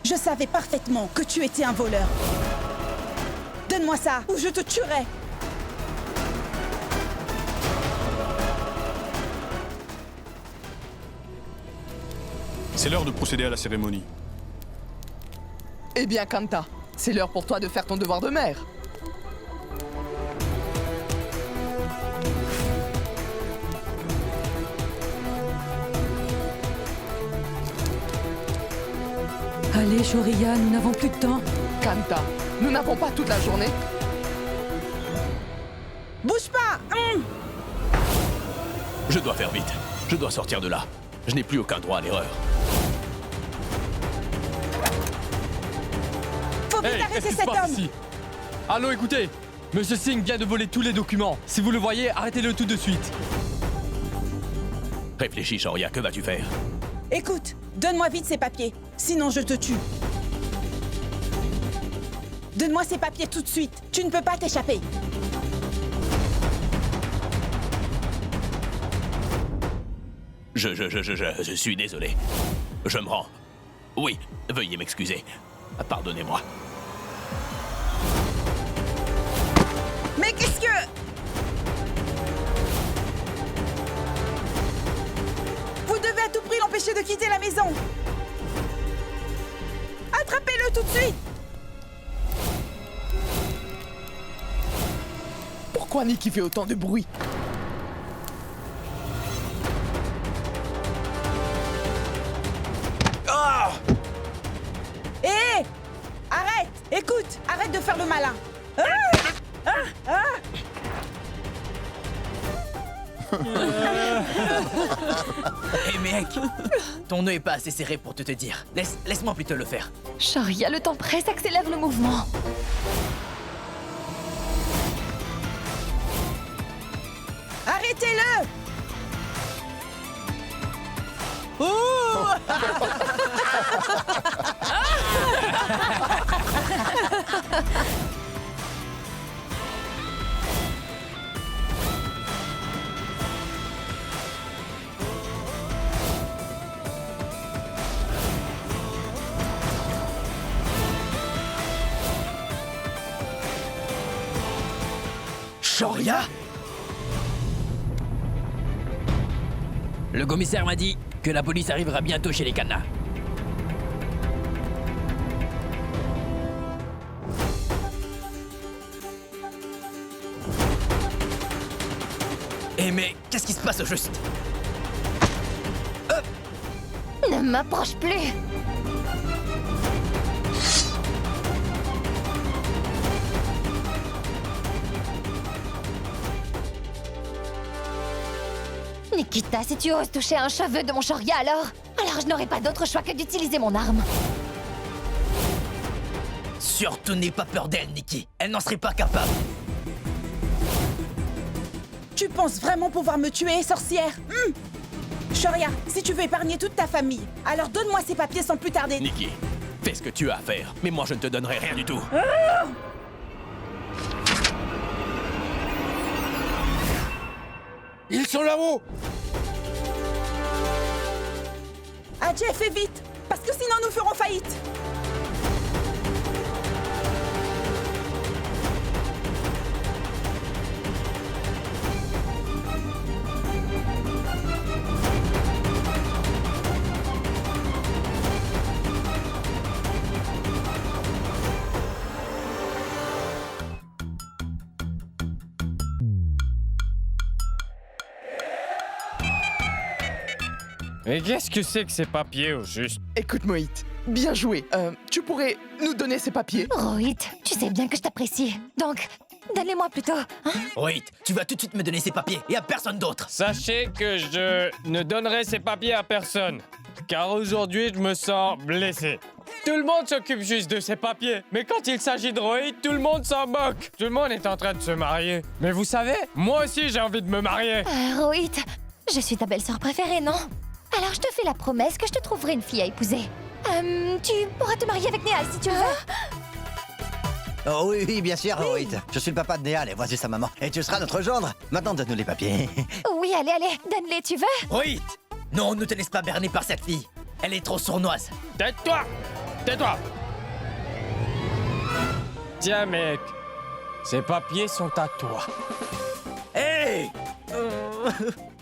Je savais parfaitement que tu étais un voleur. Donne-moi ça, ou je te tuerai. C'est l'heure de procéder à la cérémonie. Eh bien, Kanta, c'est l'heure pour toi de faire ton devoir de mère. Allez, Shoria, nous n'avons plus de temps. Kanta, nous n'avons pas toute la journée. Bouge pas. Je dois faire vite. Je dois sortir de là. Je n'ai plus aucun droit à l'erreur. Faut vite Hey, arrêter qu'est-ce qui se cet passe homme. ici? Allô, écoutez. Monsieur Singh vient de voler tous les documents. Si vous le voyez, arrêtez-le tout de suite. Réfléchis, Shoria, que vas-tu faire? Écoute, donne-moi vite ces papiers, sinon je te tue. Donne-moi ces papiers tout de suite. Tu ne peux pas t'échapper. Je suis désolé. Je me rends. Oui, veuillez m'excuser. Pardonnez-moi. Mais qu'est-ce que... Vous devez à tout prix l'empêcher de quitter la maison. Attrapez-le tout de suite. Pourquoi Nikki fait autant de bruit? Hé, arrête. Écoute, arrête de faire le malin. Hé mec, ton nœud est pas assez serré pour te dire. Laisse-moi plutôt le faire. Shoria, le temps presse, accélère le mouvement. Arrêtez-le. Shoria? Le commissaire m'a dit que la police arrivera bientôt chez les Kanna. Eh mais, qu'est-ce qui se passe au juste? Ne m'approche plus. Nikita, si tu oses toucher un cheveu de mon Shoria, alors je n'aurai pas d'autre choix que d'utiliser mon arme. Surtout n'aie pas peur d'elle, Nikki. Elle n'en serait pas capable. Tu penses vraiment pouvoir me tuer, sorcière? Shoria, si tu veux épargner toute ta famille, alors donne-moi ces papiers sans plus tarder. Nikki, fais ce que tu as à faire, mais moi je ne te donnerai rien du tout. Ils sont là-haut! Ajay, fais vite, parce que sinon nous ferons faillite. Mais qu'est-ce que c'est que ces papiers au juste? Écoute, Moït, bien joué. Tu pourrais nous donner ces papiers? Rohit, tu sais bien que je t'apprécie. Donc, donne-les-moi plutôt. Hein? Wait, tu vas tout de suite me donner ces papiers et à personne d'autre. Sachez que je ne donnerai ces papiers à personne. Car aujourd'hui, je me sens blessé. Tout le monde s'occupe juste de ces papiers. Mais quand il s'agit de Rohit, tout le monde s'en moque. Tout le monde est en train de se marier. Mais vous savez, moi aussi j'ai envie de me marier. Rohit, je suis ta belle-sœur préférée, non? Alors je te fais la promesse que je te trouverai une fille à épouser. Tu pourras te marier avec Néal si tu veux. Oh oui, bien sûr, Rohit. Je suis le papa de Néal et voici sa maman. Et tu seras notre gendre. Maintenant, donne-nous les papiers. Oui, allez, donne-les, tu veux? Wait! Non, ne te laisse pas berner par cette fille. Elle est trop sournoise. Tais-toi! Tais-toi! Tiens, mec. Ces papiers sont à toi. Hey!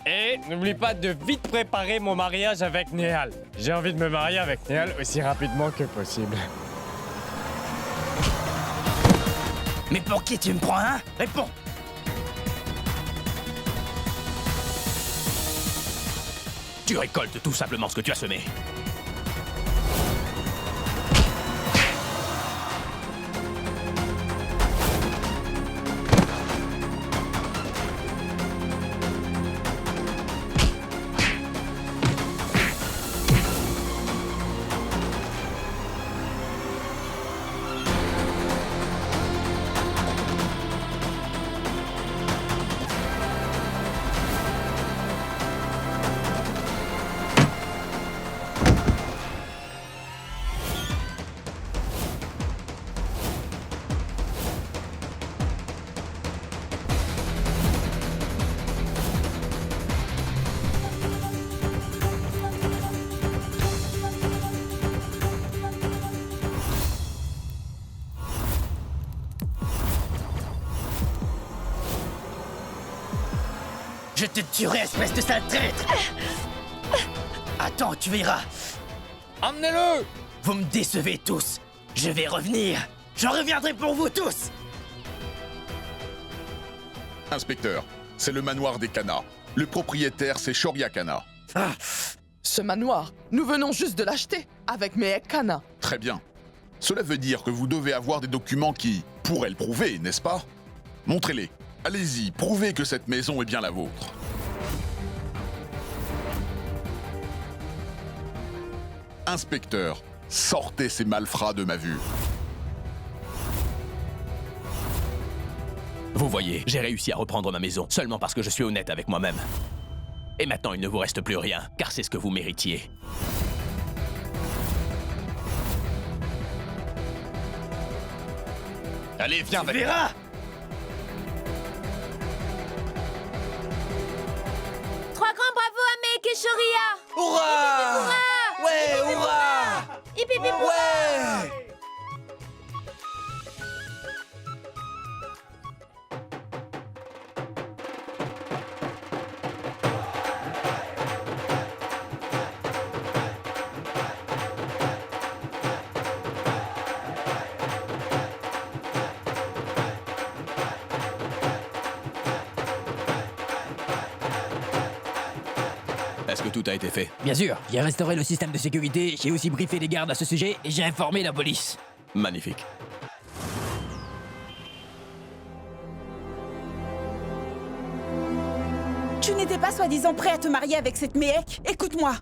Et n'oublie pas de vite préparer mon mariage avec Néal. J'ai envie de me marier avec Néal aussi rapidement que possible. Mais pour qui tu me prends, hein? Réponds! Tu récoltes tout simplement ce que tu as semé. Je te tuerai, espèce de sale traître! Attends, tu verras. Emmenez-le! Vous me décevez tous. Je vais revenir. J'en reviendrai pour vous tous. Inspecteur, c'est le manoir des Kana. Le propriétaire, c'est Shoria Kana. Ce manoir, nous venons juste de l'acheter avec Mehek Kana. Très bien. Cela veut dire que vous devez avoir des documents qui pourraient le prouver, n'est-ce pas? Montrez-les. Allez-y, prouvez que cette maison est bien la vôtre. Inspecteur, sortez ces malfrats de ma vue. Vous voyez, j'ai réussi à reprendre ma maison seulement parce que je suis honnête avec moi-même. Et maintenant, il ne vous reste plus rien, car c'est ce que vous méritiez. Allez, viens Tu avec moi. verras. Trois grands bravos à Mehek et Shoria. Hurrah! Ouais, hurrah! Hip hip hip Ouais! Est-ce que tout a été fait? Bien sûr, j'ai restauré le système de sécurité, j'ai aussi briefé les gardes à ce sujet et j'ai informé la police. Magnifique. Tu n'étais pas soi-disant prêt à te marier avec cette Mehek? Écoute-moi,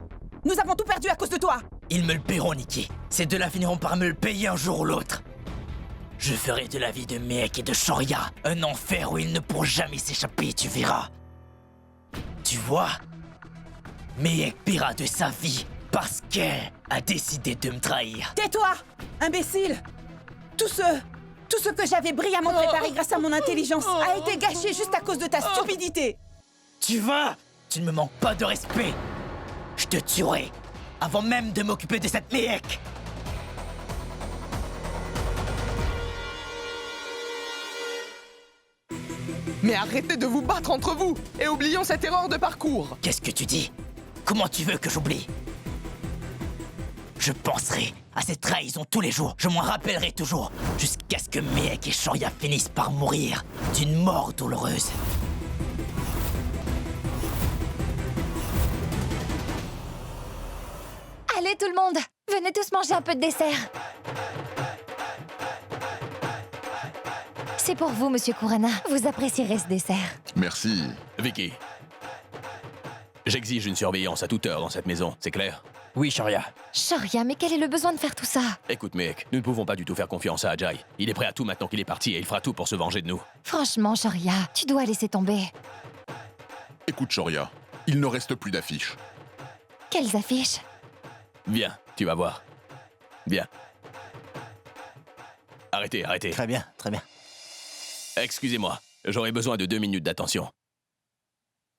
nous avons tout perdu à cause de toi. Ils me le paieront, Nikki. Ces deux-là finiront par me le payer un jour ou l'autre. Je ferai de la vie de Mehek et de Shoria un enfer où ils ne pourront jamais s'échapper, tu verras. Tu vois? Mehek paiera de sa vie parce qu'elle a décidé de me trahir. Tais-toi, imbécile. Tout ce que j'avais brillamment préparé grâce à mon intelligence a été gâché juste à cause de ta stupidité. Tu vas? Tu ne me manques pas de respect. Je te tuerai avant même de m'occuper de cette Mehek. Mais arrêtez de vous battre entre vous et oublions cette erreur de parcours. Qu'est-ce que tu dis? Comment tu veux que j'oublie? Je penserai à ces trahisons tous les jours. Je m'en rappellerai toujours. Jusqu'à ce que Mehek et Shoria finissent par mourir d'une mort douloureuse. Allez tout le monde, venez tous manger un peu de dessert. C'est pour vous, Monsieur Kurana. Vous apprécierez ce dessert. Merci. Vicky. J'exige une surveillance à toute heure dans cette maison, c'est clair? Oui, Shoria. Shoria, mais quel est le besoin de faire tout ça? Écoute, mec, nous ne pouvons pas du tout faire confiance à Ajay. Il est prêt à tout maintenant qu'il est parti et il fera tout pour se venger de nous. Franchement, Shoria, tu dois laisser tomber. Écoute, Shoria, il ne reste plus d'affiches. Quelles affiches? Viens, tu vas voir. Viens. Arrêtez, arrêtez. Très bien, très bien. Excusez-moi, j'aurais besoin de 2 minutes d'attention.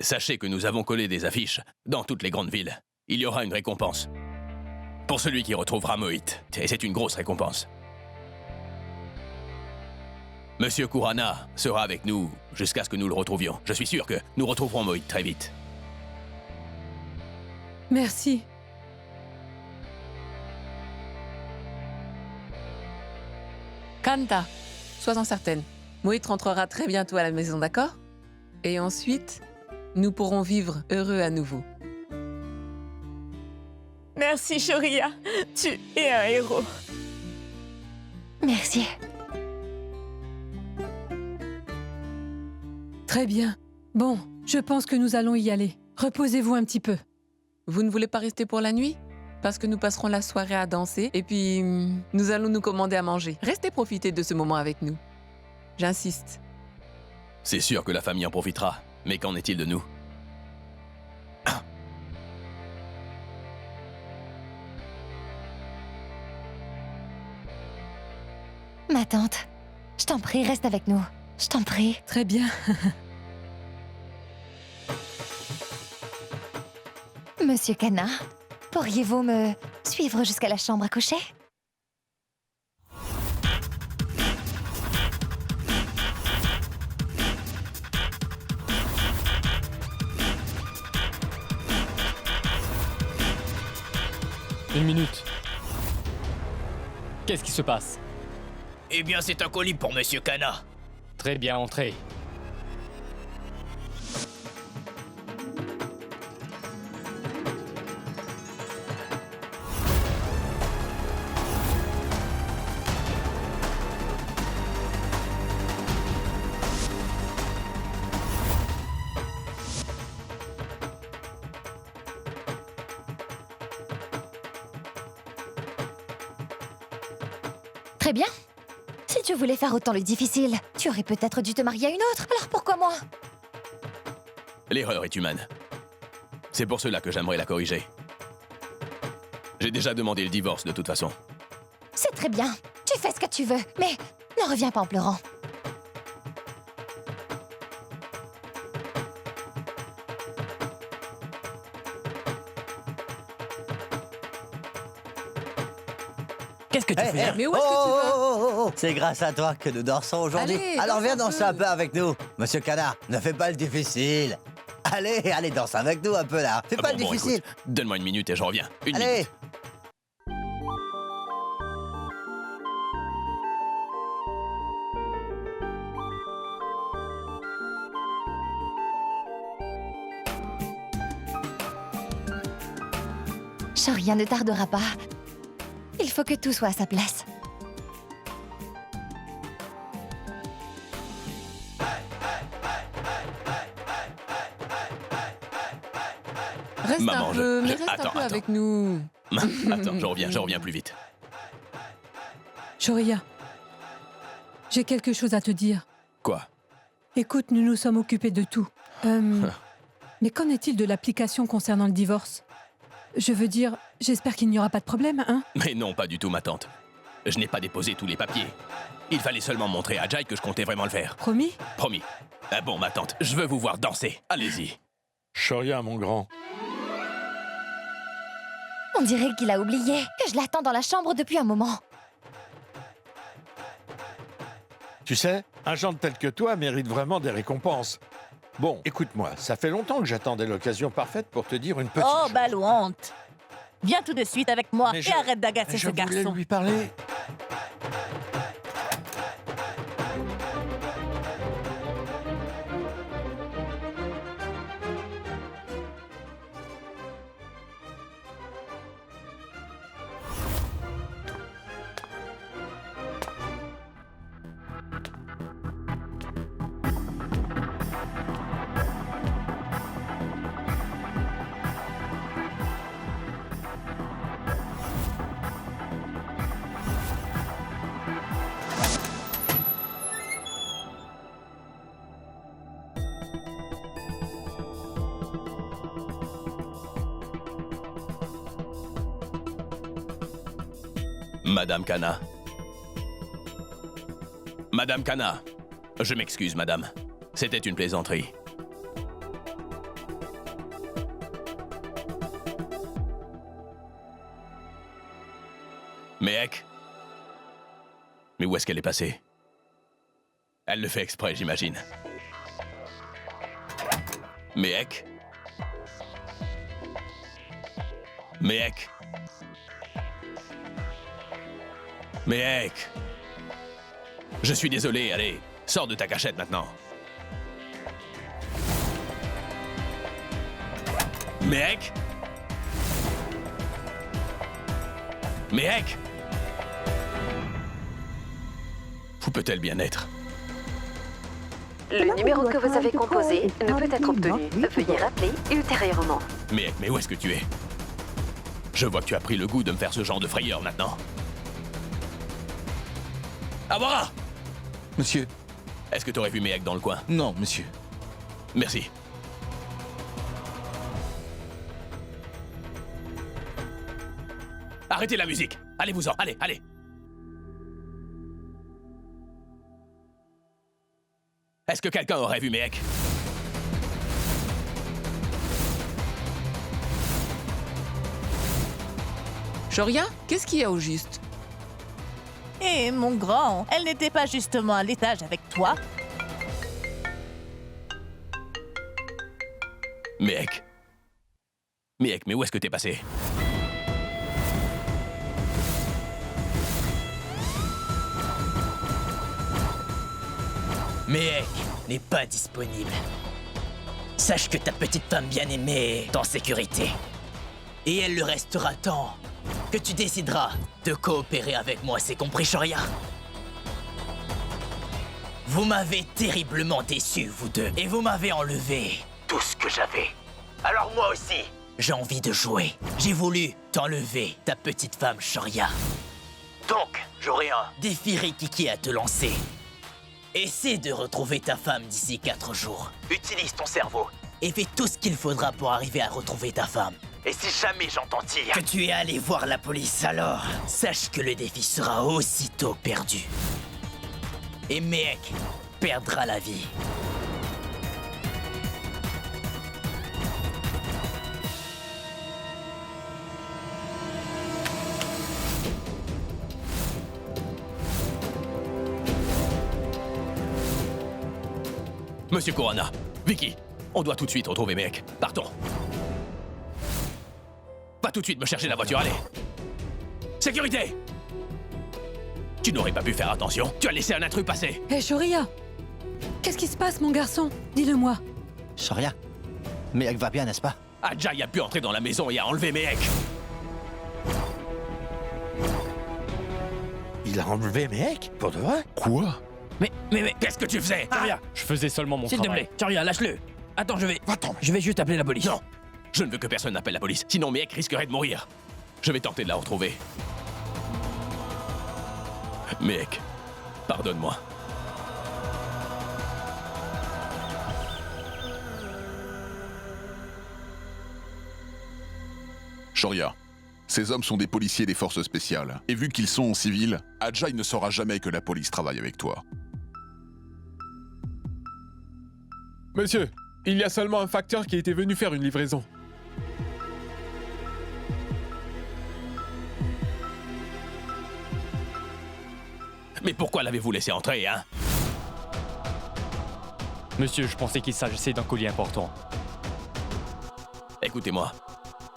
Sachez que nous avons collé des affiches dans toutes les grandes villes. Il y aura une récompense. Pour celui qui retrouvera Mohit. Et c'est une grosse récompense. Monsieur Kurana sera avec nous jusqu'à ce que nous le retrouvions. Je suis sûr que nous retrouverons Mohit très vite. Merci. Kanta, sois-en certaine. Mohit rentrera très bientôt à la maison, d'accord? Et ensuite, nous pourrons vivre heureux à nouveau. Merci, Shoria. Tu es un héros. Merci. Très bien. Bon, je pense que nous allons y aller. Reposez-vous un petit peu. Vous ne voulez pas rester pour la nuit? Parce que nous passerons la soirée à danser et puis nous allons nous commander à manger. Restez profiter de ce moment avec nous. J'insiste. C'est sûr que la famille en profitera. Mais qu'en est-il de nous? Ma tante, je t'en prie, reste avec nous. Je t'en prie. Très bien. Monsieur Kana, pourriez-vous me suivre jusqu'à la chambre à coucher? Une minute. Qu'est-ce qui se passe? Eh bien, c'est un colis pour Monsieur Kana. Très bien, entrez. Très bien. Si tu voulais faire autant le difficile, tu aurais peut-être dû te marier à une autre. Alors pourquoi moi? L'erreur est humaine. C'est pour cela que j'aimerais la corriger. J'ai déjà demandé le divorce de toute façon. C'est très bien. Tu fais ce que tu veux, mais ne reviens pas en pleurant. Qu'est-ce que tu fais? Mais où est-ce que tu vas? C'est grâce à toi que nous dansons aujourd'hui. Allez, Alors danse viens un danser peu. un peu avec nous. Monsieur Kana, ne fais pas le difficile. Allez, danse avec nous un peu là. Fais pas le difficile. Écoute, donne-moi une minute et je reviens. Une Allez. minute. Shoria ne tardera pas. Il faut que tout soit à sa place. Reste Maman, un peu, mais je- reste attends, un peu attends. avec nous. Attends, je reviens plus vite. Shoria, j'ai quelque chose à te dire. Quoi? Écoute, nous nous sommes occupés de tout. Mais qu'en est-il de l'application concernant le divorce? Je veux dire, j'espère qu'il n'y aura pas de problème, hein? Mais non, pas du tout, ma tante. Je n'ai pas déposé tous les papiers. Il fallait seulement montrer à Jai que je comptais vraiment le faire. Promis? Promis. Ah bon, ma tante, je veux vous voir danser. Allez-y. Shoria, mon grand. On dirait qu'il a oublié que je l'attends dans la chambre depuis un moment. Tu sais, un gendre tel que toi mérite vraiment des récompenses. Bon, écoute-moi, ça fait longtemps que j'attendais l'occasion parfaite pour te dire une petite Oh, chose. honte. Viens tout de suite avec moi Mais et je- arrête d'agacer Mais ce je voulais garçon. lui parler. Madame Kana. Madame Kana. Je m'excuse, madame. C'était une plaisanterie. Mehek? Mais où est-ce qu'elle est passée? Elle le fait exprès, j'imagine. Mehek? Mehek? Mehek? Je suis désolé, allez, sors de ta cachette maintenant. Mehek? Mehek? Où peut-elle bien être? Le numéro que vous avez composé ne peut être obtenu. Veuillez rappeler ultérieurement. Mehek, mais où est-ce que tu es? Je vois que tu as pris le goût de me faire ce genre de frayeur maintenant. Awara! Monsieur. Est-ce que tu aurais vu Mehek dans le coin? Non, monsieur. Merci. Arrêtez la musique! Allez-vous-en, allez, allez! Est-ce que quelqu'un aurait vu Mehek? Shoria, qu'est-ce qu'il y a au juste? Eh, mon grand, elle n'était pas justement à l'étage avec toi? Mehek. Mehek, mais où est-ce que t'es passé? Mehek n'est pas disponible. Sache que ta petite femme bien-aimée est en sécurité. Et elle le restera tant que tu décideras de coopérer avec moi, c'est compris, Shoria? Vous m'avez terriblement déçu, vous deux, et vous m'avez enlevé tout ce que j'avais. Alors moi aussi, j'ai envie de jouer. J'ai voulu t'enlever ta petite femme, Shoria. Donc, j'aurai un défi Rikiki à te lancer. Essaie de retrouver ta femme d'ici 4 jours. Utilise ton cerveau et fais tout ce qu'il faudra pour arriver à retrouver ta femme. Et si jamais j'entends dire que tu es allé voir la police, alors sache que le défi sera aussitôt perdu. Et Mehek perdra la vie. Monsieur Corona, Vicky, on doit tout de suite retrouver Mehek. Partons. Va tout de suite me chercher la voiture, allez. Sécurité! Tu n'aurais pas pu faire attention. Tu as laissé un intrus passer. Hé, Shoria! Qu'est-ce qui se passe, mon garçon? Dis-le-moi. Shoria, Mehek va bien, n'est-ce pas? Ajay a pu entrer dans la maison et a enlevé Mehek. Il a enlevé Mehek? Pour de vrai? Quoi? Mais qu'est-ce que tu faisais? Shoria, je faisais seulement mon s'il te travail. plaît, Shoria, lâche-le. Attends, je vais juste appeler la police. Non, je ne veux que personne n'appelle la police, sinon Mehek risquerait de mourir. Je vais tenter de la retrouver. Mehek, pardonne-moi. Shoria, ces hommes sont des policiers des forces spéciales. Et vu qu'ils sont en civil, Ajay ne saura jamais que la police travaille avec toi. Monsieur, il y a seulement un facteur qui était venu faire une livraison. Mais pourquoi l'avez-vous laissé entrer, hein? Monsieur, je pensais qu'il s'agissait d'un colis important. Écoutez-moi,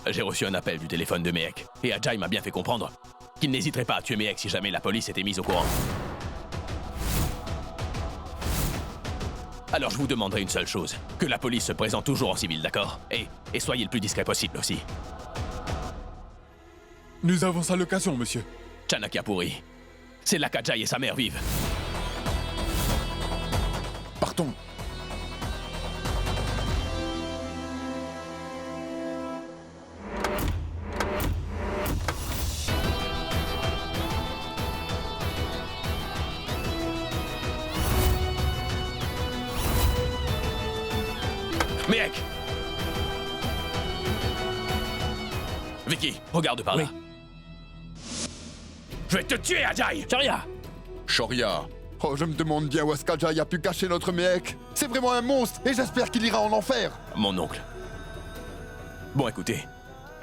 j'ai reçu un appel du téléphone de Mehek, et Ajay m'a bien fait comprendre qu'il n'hésiterait pas à tuer Mehek si jamais la police était mise au courant. Alors je vous demanderai une seule chose, que la police se présente toujours en civil, d'accord? Et soyez le plus discret possible aussi. Nous avons sa location, monsieur. Chanakapuri, c'est là qu'Ajay et sa mère vivent. Partons. Mehek! Vicky, regarde par là. Je vais te tuer, Ajay! Shoria! Shoria, Oh, je me demande bien où est-ce qu'Ajay a pu cacher notre Mehek. C'est vraiment un monstre et j'espère qu'il ira en enfer. Mon oncle. Bon, écoutez,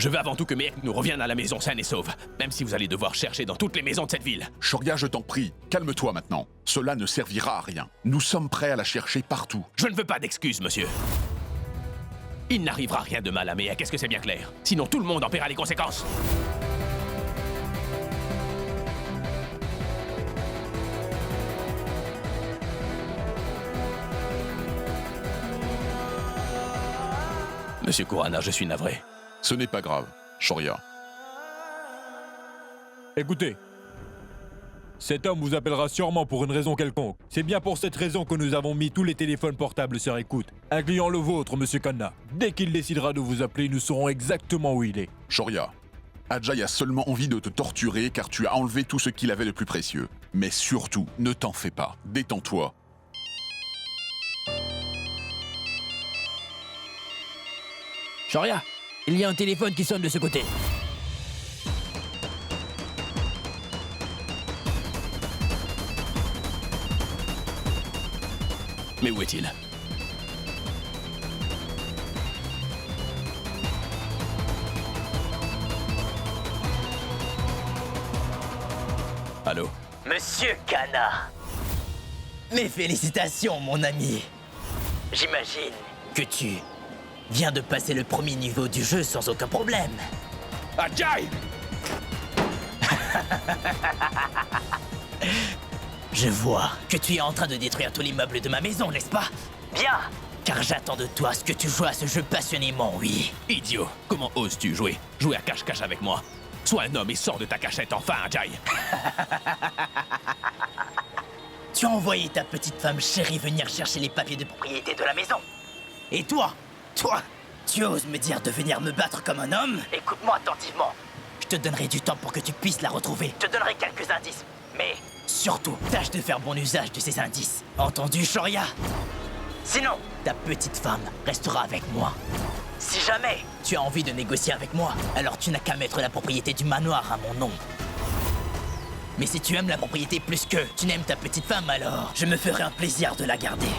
Je veux avant tout que Mehek nous revienne à la maison saine et sauve, même si vous allez devoir chercher dans toutes les maisons de cette ville. Shoria, je t'en prie, calme-toi maintenant. Cela ne servira à rien. Nous sommes prêts à la chercher partout. Je ne veux pas d'excuses, monsieur. Il n'arrivera rien de mal à Mehek, est-ce que c'est bien clair? Sinon tout le monde en paiera les conséquences. Monsieur Kurana, je suis navré. Ce n'est pas grave, Shoria. Écoutez, cet homme vous appellera sûrement pour une raison quelconque. C'est bien pour cette raison que nous avons mis tous les téléphones portables sur écoute, incluant le vôtre, Monsieur Kanna. Dès qu'il décidera de vous appeler, nous saurons exactement où il est. Shoria, Ajay a seulement envie de te torturer car tu as enlevé tout ce qu'il avait de plus précieux. Mais surtout, ne t'en fais pas. Détends-toi. Shoria, il y a un téléphone qui sonne de ce côté. Mais où est-il? Allô? Monsieur Kanna. Mes félicitations, mon ami. J'imagine que tu viens de passer le premier niveau du jeu sans aucun problème. Ajay! Je vois que tu es en train de détruire tous les meubles de ma maison, n'est-ce pas? Bien, car j'attends de toi ce que tu joues à ce jeu passionnément, oui. Idiot, comment oses-tu jouer? Jouer à cache-cache avec moi? Sois un homme et sors de ta cachette enfin, Ajay. Tu as envoyé ta petite femme chérie venir chercher les papiers de propriété de la maison. Et toi, tu oses me dire de venir me battre comme un homme? Écoute-moi attentivement. Je te donnerai du temps pour que tu puisses la retrouver. Je te donnerai quelques indices. Mais surtout, tâche de faire bon usage de ces indices. Entendu, Shoria? Sinon, ta petite femme restera avec moi. Si jamais tu as envie de négocier avec moi, alors tu n'as qu'à mettre la propriété du manoir à mon nom. Mais si tu aimes la propriété plus que tu n'aimes ta petite femme, alors je me ferai un plaisir de la garder.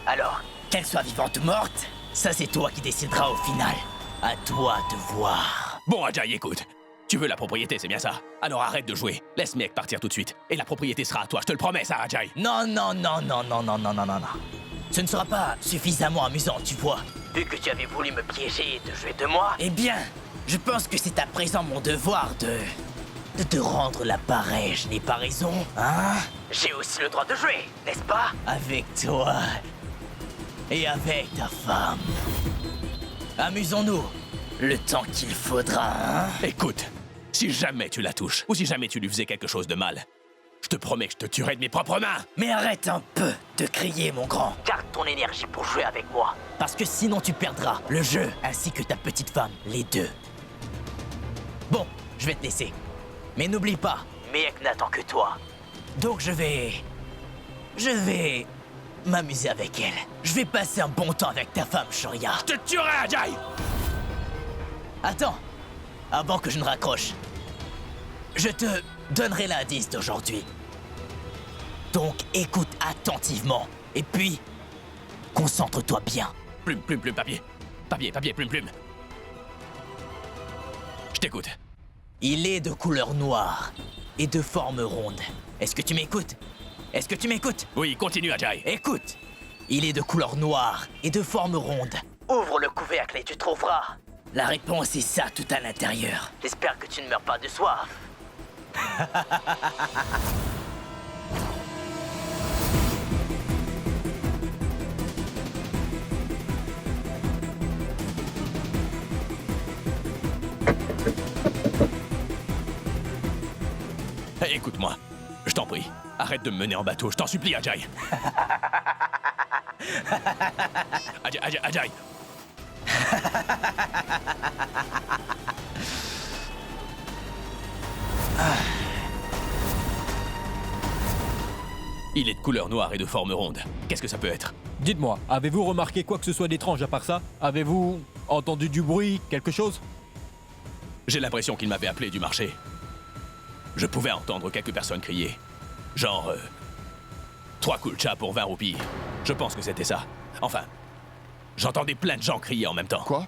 Alors, qu'elle soit vivante ou morte, ça c'est toi qui décideras au final. À toi de voir. Bon, Ajay, écoute. Tu veux la propriété, c'est bien ça? Alors arrête de jouer. Laisse Mehek partir tout de suite. Et la propriété sera à toi, je te le promets, ça, Ajay. Non. Ce ne sera pas suffisamment amusant, tu vois. Vu que tu avais voulu me piéger et te jouer de moi, eh bien, je pense que c'est à présent mon devoir de te rendre l'appareil. Je n'ai pas raison, hein? J'ai aussi le droit de jouer, n'est-ce pas? Avec toi et avec ta femme. Amusons-nous le temps qu'il faudra, hein? Écoute, si jamais tu la touches, ou si jamais tu lui faisais quelque chose de mal, je te promets que je te tuerai de mes propres mains. Mais arrête un peu de crier, mon grand. Garde ton énergie pour jouer avec moi. Parce que sinon tu perdras le jeu, ainsi que ta petite femme, les deux. Bon, je vais te laisser. Mais n'oublie pas, Mehek n'attend que toi. Donc je vais m'amuser avec elle. Je vais passer un bon temps avec ta femme, Shoria. Je te tuerai, Ajay! Attends, avant que je ne raccroche, je te donnerai l'indice d'aujourd'hui. Donc écoute attentivement, et puis concentre-toi bien. Plume, papier. Papier, plume. Je t'écoute. Il est de couleur noire et de forme ronde. Est-ce que tu m'écoutes? Oui, continue, Ajay. Écoute, il est de couleur noire et de forme ronde. Ouvre le couvercle et tu trouveras. La réponse est ça tout à l'intérieur. J'espère que tu ne meurs pas de soif. Hey, écoute-moi, je t'en prie, arrête de me mener en bateau, je t'en supplie, Ajay. Ajay. Il est de couleur noire et de forme ronde. Qu'est-ce que ça peut être? Dites-moi, avez-vous remarqué quoi que ce soit d'étrange à part ça? Avez-vous entendu du bruit, quelque chose? J'ai l'impression qu'il m'avait appelé du marché. Je pouvais entendre quelques personnes crier. Genre... 3 kulchas pour 20 roupies. Je pense que c'était ça. Enfin, j'entendais plein de gens crier en même temps. Quoi?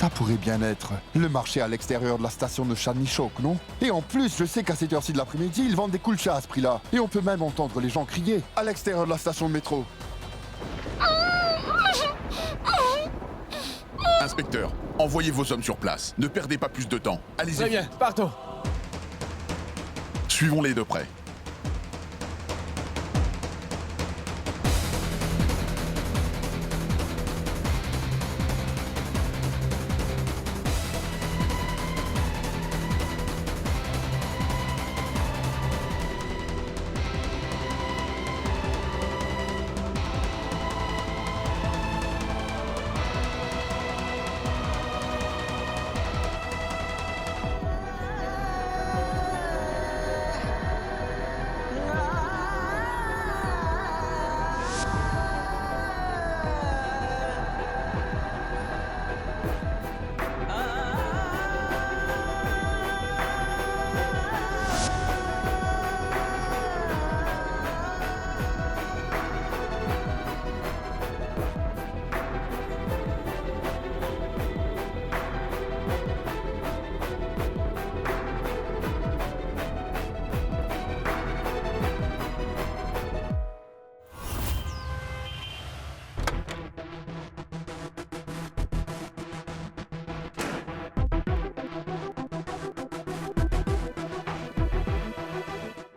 Ça pourrait bien être le marché à l'extérieur de la station de Shadnichok, non? Et en plus, je sais qu'à cette heure-ci de l'après-midi, ils vendent des kulchas à ce prix-là. Et on peut même entendre les gens crier à l'extérieur de la station de métro. Inspecteur, envoyez vos hommes sur place. Ne perdez pas plus de temps. Allez-y. Très bien, partons. Suivons-les de près.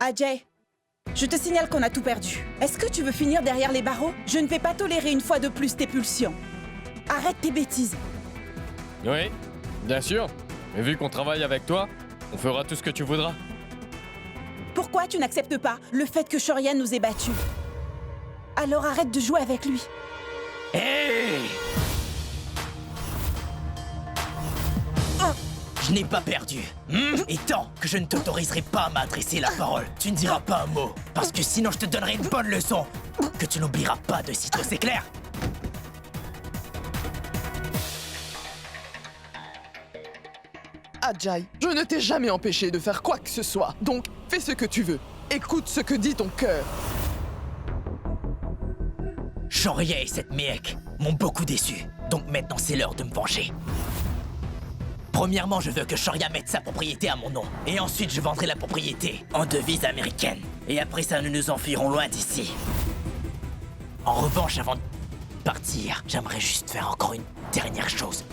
Ajay, je te signale qu'on a tout perdu. Est-ce que tu veux finir derrière les barreaux? Je ne vais pas tolérer une fois de plus tes pulsions. Arrête tes bêtises. Oui, bien sûr. Mais vu qu'on travaille avec toi, on fera tout ce que tu voudras. Pourquoi tu n'acceptes pas le fait que Shorian nous ait battus? Alors arrête de jouer avec lui. Hé! Je n'ai pas perdu. Et tant que je ne t'autoriserai pas à m'adresser la parole, tu ne diras pas un mot. Parce que sinon je te donnerai une bonne leçon que tu n'oublieras pas de sitôt, c'est clair? Ajay, je ne t'ai jamais empêché de faire quoi que ce soit. Donc, fais ce que tu veux. Écoute ce que dit ton cœur. Shoria et cette mec m'ont beaucoup déçu. Donc maintenant, c'est l'heure de me venger. Premièrement, je veux que Shoria mette sa propriété à mon nom. Et ensuite, je vendrai la propriété en devise américaine. Et après ça, nous nous enfuirons loin d'ici. En revanche, avant de partir, j'aimerais juste faire encore une dernière chose.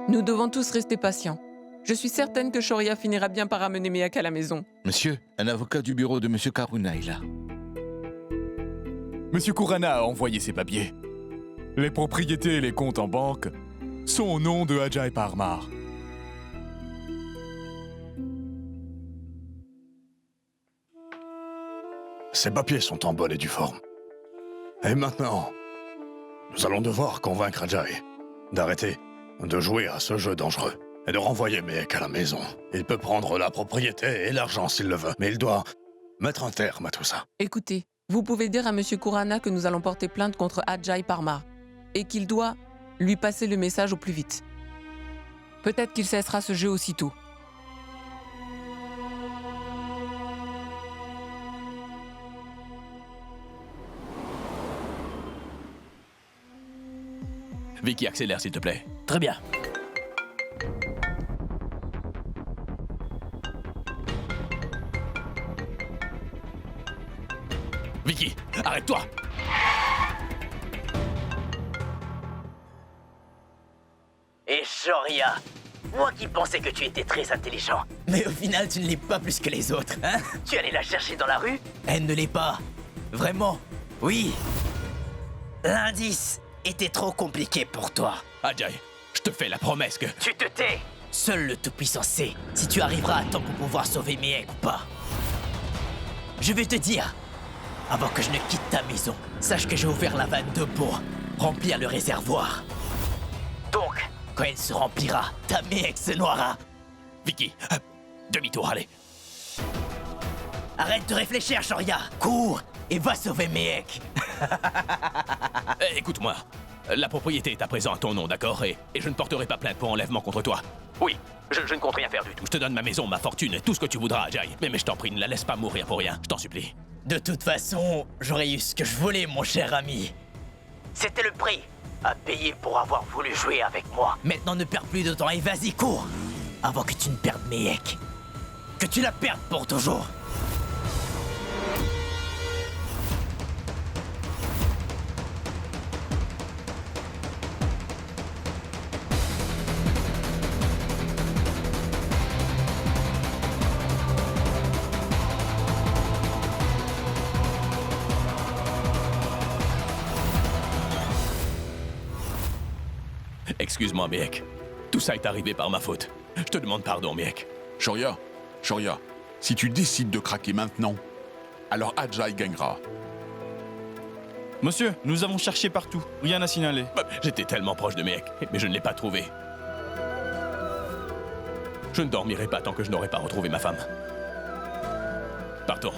Nous devons tous rester patients. Je suis certaine que Shoria finira bien par amener Miyake à la maison. Monsieur, un avocat du bureau de Monsieur Karuna est là. Monsieur Kurana a envoyé ses papiers. Les propriétés et les comptes en banque sont au nom de Ajay Parmar. Ces papiers sont en bonne et due forme. Et maintenant, nous allons devoir convaincre Ajay d'arrêter de jouer à ce jeu dangereux et de renvoyer Miyake à la maison. Il peut prendre la propriété et l'argent s'il le veut, mais il doit mettre un terme à tout ça. Écoutez, vous pouvez dire à Monsieur Kurana que nous allons porter plainte contre Ajay Parmar et qu'il doit lui passer le message au plus vite. Peut-être qu'il cessera ce jeu aussitôt. Vicky, accélère s'il te plaît. Très bien. Vicky, arrête-toi! Et Shoria, moi qui pensais que tu étais très intelligent. Mais au final, tu ne l'es pas plus que les autres, hein? Tu allais la chercher dans la rue? Elle ne l'est pas. Vraiment? Oui. L'indice était trop compliqué pour toi. Ajay, je te fais la promesse que... Tu te tais! Seul le Tout-Puissant sait si tu arriveras à temps pour pouvoir sauver Miyake ou pas. Je vais te dire, avant que je ne quitte ta maison, sache que j'ai ouvert la vanne d'eau pour remplir le réservoir. Donc, quand elle se remplira, ta Miyake se noiera. Vicky, demi-tour, allez. Arrête de réfléchir, Shoria. Cours et va sauver Mehek. Écoute-moi, la propriété est à présent à ton nom, d'accord, et je ne porterai pas plainte pour enlèvement contre toi. Oui, je ne compte rien faire du tout. Je te donne ma maison, ma fortune, tout ce que tu voudras, Ajay. Mais je t'en prie, ne la laisse pas mourir pour rien, je t'en supplie. De toute façon, j'aurais eu ce que je voulais, mon cher ami. C'était le prix à payer pour avoir voulu jouer avec moi. Maintenant, ne perds plus de temps et vas-y, cours, avant que tu ne perdes Mehek. Que tu la perdes pour toujours. Excuse-moi, Mehek. Tout ça est arrivé par ma faute. Je te demande pardon, Mehek. Shoria, si tu décides de craquer maintenant, alors Ajay gagnera. Monsieur, nous avons cherché partout. Rien à signaler. J'étais tellement proche de Mehek, mais je ne l'ai pas trouvé. Je ne dormirai pas tant que je n'aurai pas retrouvé ma femme. Partons.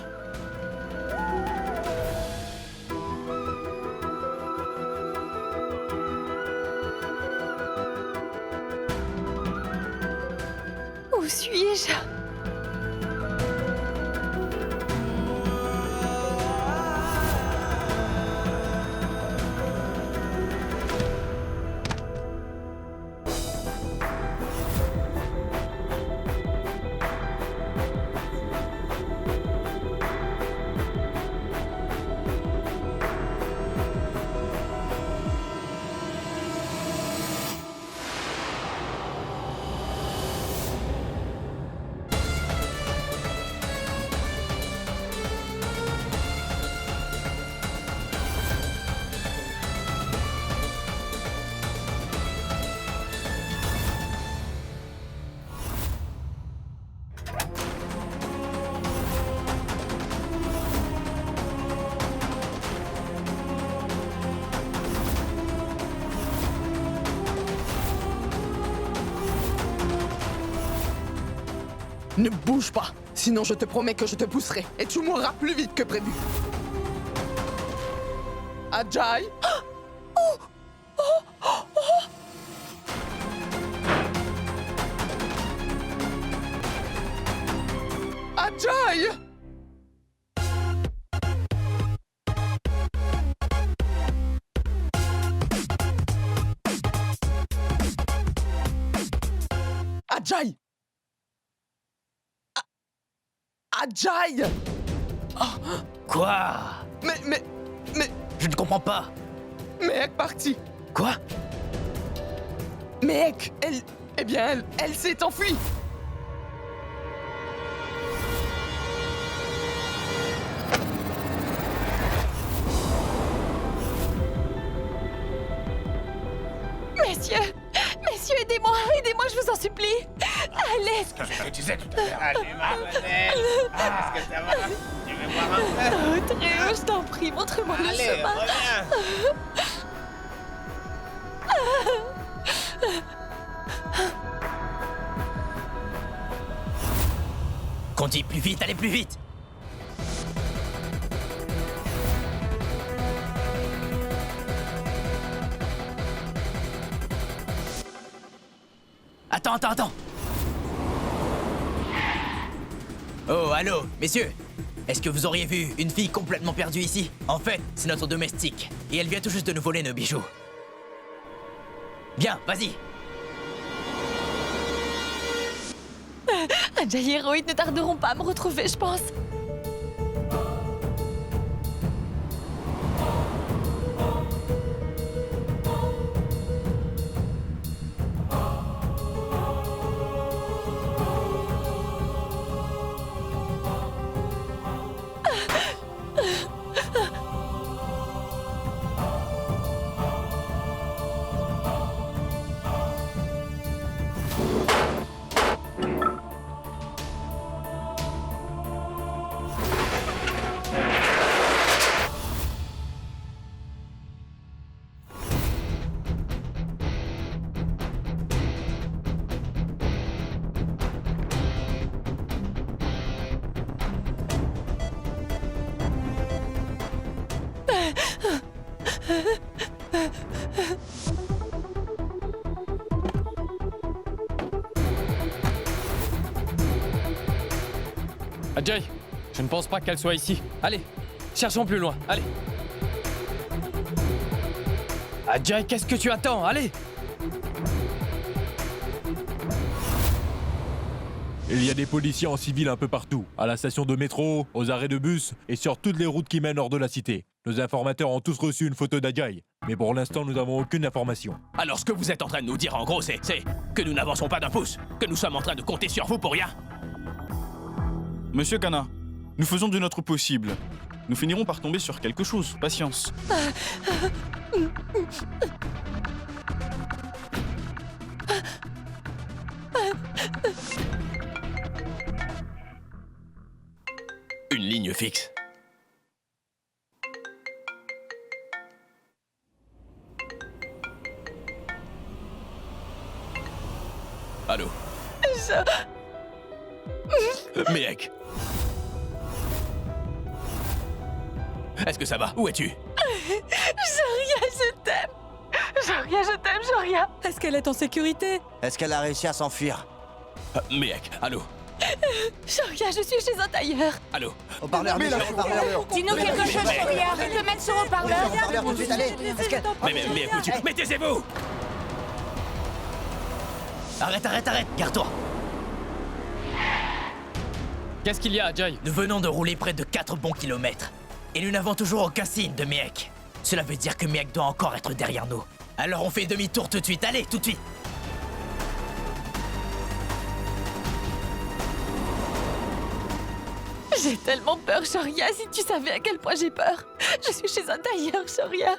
Où suis-je? Ne bouge pas, sinon je te promets que je te pousserai et tu mourras plus vite que prévu. Ajay? Ajay! Ajay! Ajay! Quoi? Mais... Je ne comprends pas. Mehek parti. Quoi? Mehek, elle s'est enfuie. Messieurs, aidez-moi, je vous en supplie. Allez. C'est ce que je te disais tout à l'heure. Allez, ma belle. Est-ce que ça va? Tu veux voir un peu? Oh, Théo, je t'en prie, montre-moi le chemin. Conduis plus vite, allez plus vite. Attends. Oh, allô, messieurs. Est-ce que vous auriez vu une fille complètement perdue ici? En fait, c'est notre domestique. Et elle vient tout juste de nous voler nos bijoux. Bien, vas-y. Ajay et Héroïde ne tarderont pas à me retrouver, je pense. Ajay, je ne pense pas qu'elle soit ici. Allez, cherchons plus loin, allez. Ajay, qu'est-ce que tu attends? Allez! Il y a des policiers en civil un peu partout, à la station de métro, aux arrêts de bus et sur toutes les routes qui mènent hors de la cité. Nos informateurs ont tous reçu une photo d'Ajay, mais pour l'instant nous n'avons aucune information. Alors ce que vous êtes en train de nous dire en gros, c'est que nous n'avançons pas d'un pouce, que nous sommes en train de compter sur vous pour rien. Monsieur Kana, nous faisons de notre possible. Nous finirons par tomber sur quelque chose. Patience. Une ligne fixe. Allô? Mec. Est-ce que ça va? Où es-tu? Joria, je t'aime. Joria, je t'aime, Joria. Est-ce qu'elle est en sécurité? Est-ce qu'elle a réussi à s'enfuir? Mec, allô? Joria, je suis chez un tailleur. Allô? Haut-parleur, monsieur, haut-parleur. Dis-nous quelque chose, Joria. Je te mets sur haut-parleur. Haut-parleur tout de suite, allez. Mais écoute, mais taisez-vous! Arrête, garde-toi. Qu'est-ce qu'il y a, Ajay? Nous venons de rouler près de 4 bons kilomètres. Et nous n'avons toujours aucun signe de Mehek. Cela veut dire que Mehek doit encore être derrière nous. Alors on fait demi-tour tout de suite, allez, tout de suite. J'ai tellement peur, Joria. Si tu savais à quel point j'ai peur. Je suis chez un tailleur, Joria.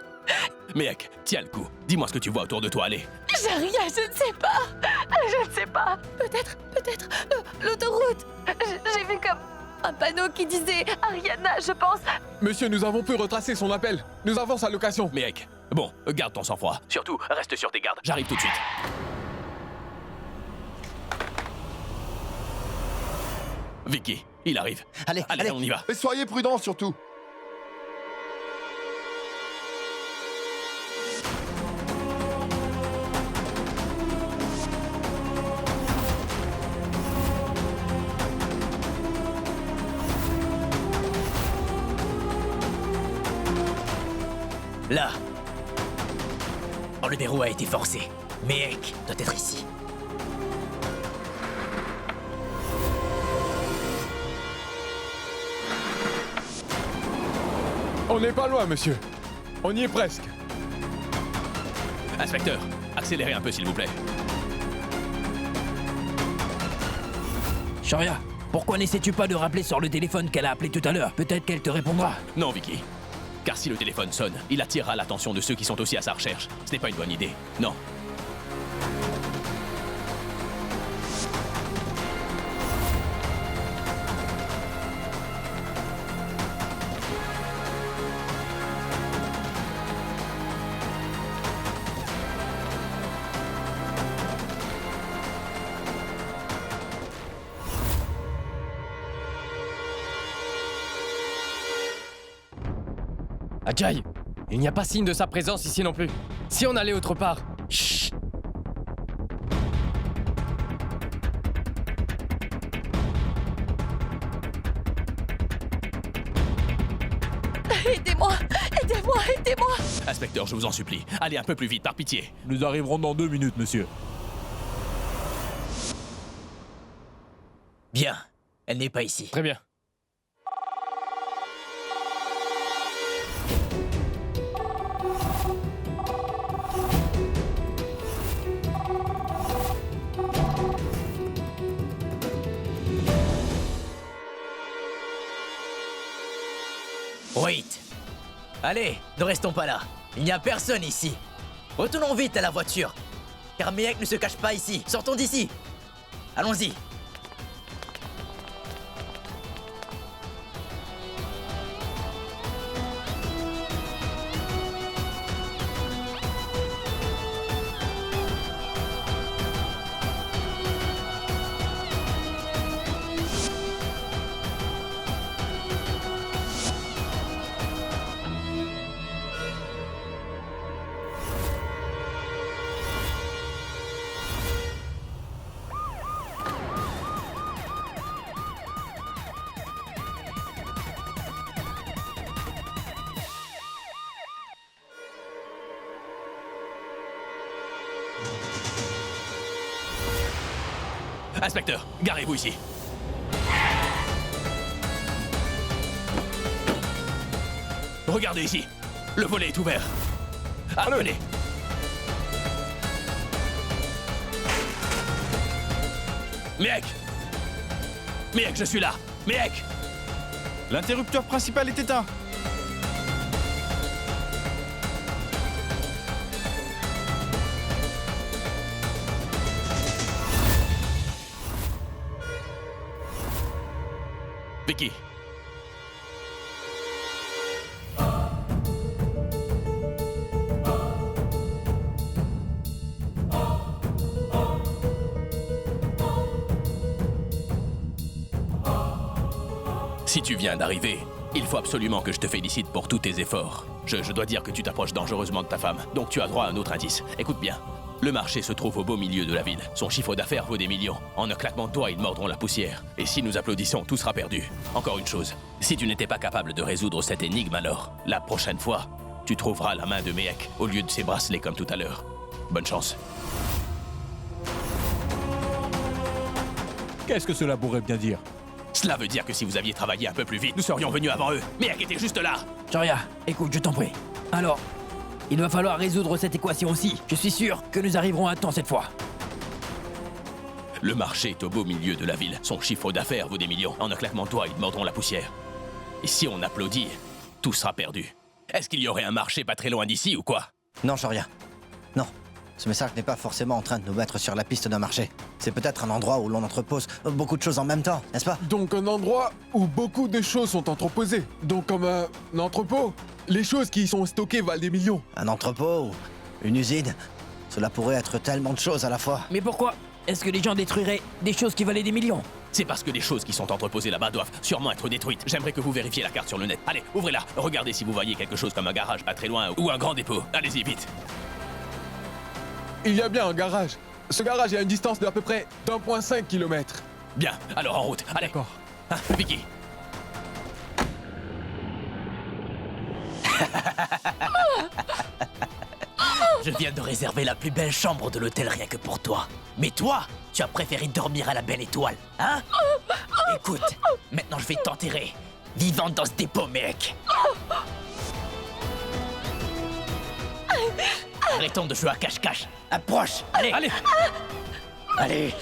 Mec, tiens le coup. Dis-moi ce que tu vois autour de toi, allez. Joria, je ne sais pas. Je ne sais pas. Peut-être l'autoroute. J'ai vu comme un panneau qui disait Ariana, je pense. Monsieur, nous avons pu retracer son appel. Nous avons sa location. Mec, bon, garde ton sang-froid. Surtout, reste sur tes gardes. J'arrive tout de suite. Vicky, il arrive. Allez, on y va. Et soyez prudents surtout. Là. Oh, le verrou a été forcé. Mehek doit être ici. On n'est pas loin, monsieur. On y est presque. Inspecteur, accélérez un peu s'il vous plaît. Joria, pourquoi n'essaies-tu pas de rappeler sur le téléphone qu'elle a appelé tout à l'heure? Peut-être qu'elle te répondra. Non, Vicky. Car si le téléphone sonne, il attirera l'attention de ceux qui sont aussi à sa recherche. Ce n'est pas une bonne idée. Non. Ajay, il n'y a pas signe de sa présence ici non plus. Si on allait autre part. Chut. Aidez-moi. Inspecteur, je vous en supplie. Allez un peu plus vite, par pitié. Nous arriverons dans 2 minutes, monsieur. Bien. Elle n'est pas ici. Très bien. Wait. Allez, ne restons pas là. Il n'y a personne ici. Retournons vite à la voiture. Car Mehek ne se cache pas ici. Sortons d'ici. Allons-y. Inspecteur, garez-vous ici. Regardez ici. Le volet est ouvert. Venez. Miek! Miek, je suis là! Miek! L'interrupteur principal est éteint. Vicky. Si tu viens d'arriver, il faut absolument que je te félicite pour tous tes efforts. Je dois dire que tu t'approches dangereusement de ta femme, donc tu as droit à un autre indice. Écoute bien. Le marché se trouve au beau milieu de la ville. Son chiffre d'affaires vaut des millions. En un claquement de doigts, ils mordront la poussière. Et si nous applaudissons, tout sera perdu. Encore une chose, si tu n'étais pas capable de résoudre cette énigme alors, la prochaine fois, tu trouveras la main de Miek au lieu de ses bracelets comme tout à l'heure. Bonne chance. Qu'est-ce que cela pourrait bien dire? Cela veut dire que si vous aviez travaillé un peu plus vite, nous serions venus avant eux. Miek était juste là. Shoria, écoute, je t'en prie. Alors, il va falloir résoudre cette équation aussi. Je suis sûr que nous arriverons à temps cette fois. Le marché est au beau milieu de la ville. Son chiffre d'affaires vaut des millions. En un claquement de doigts, ils mordront la poussière. Et si on applaudit, tout sera perdu. Est-ce qu'il y aurait un marché pas très loin d'ici ou quoi? Non, Shoria. Non. Ce message n'est pas forcément en train de nous mettre sur la piste d'un marché. C'est peut-être un endroit où l'on entrepose beaucoup de choses en même temps, n'est-ce pas? Donc un endroit où beaucoup de choses sont entreposées. Donc comme un entrepôt. Les choses qui y sont stockées valent des millions. Un entrepôt ou une usine. Cela pourrait être tellement de choses à la fois. Mais pourquoi est-ce que les gens détruiraient des choses qui valaient des millions? C'est parce que les choses qui sont entreposées là-bas doivent sûrement être détruites. J'aimerais que vous vérifiez la carte sur le net. Allez, ouvrez-la. Regardez si vous voyez quelque chose comme un garage pas très loin ou un grand dépôt. Allez-y, vite. Il y a bien un garage. Ce garage est à une distance d'à peu près d'1,5 km. Bien, alors en route. Allez. D'accord. Vicky. Je viens de réserver la plus belle chambre de l'hôtel rien que pour toi. Mais toi, tu as préféré dormir à la belle étoile, hein? Écoute, maintenant je vais t'enterrer, vivante dans ce dépôt, mec. Arrêtons de jouer à cache-cache. Approche. Allez. Allez.